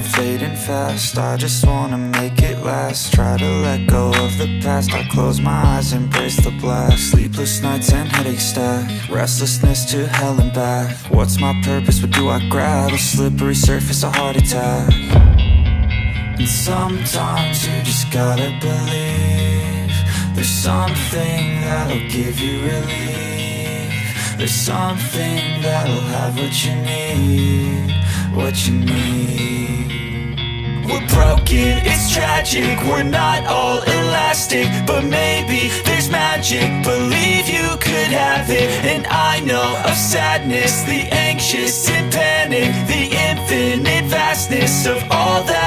fading fast. I just wanna make it last. Try to let go of the past. I close my eyes, embrace the blast. Sleepless nights and headaches stack. Restlessness to hell and back. What's my purpose, what do I grab? A slippery surface, a heart attack. And sometimes you just gotta believe there's something that'll give you relief. There's something that'll have what you need, what you need. We're broken, it's tragic, we're not all elastic, but maybe there's magic, believe you could have it. And I know of sadness, the anxious and panic, the infinite vastness of all that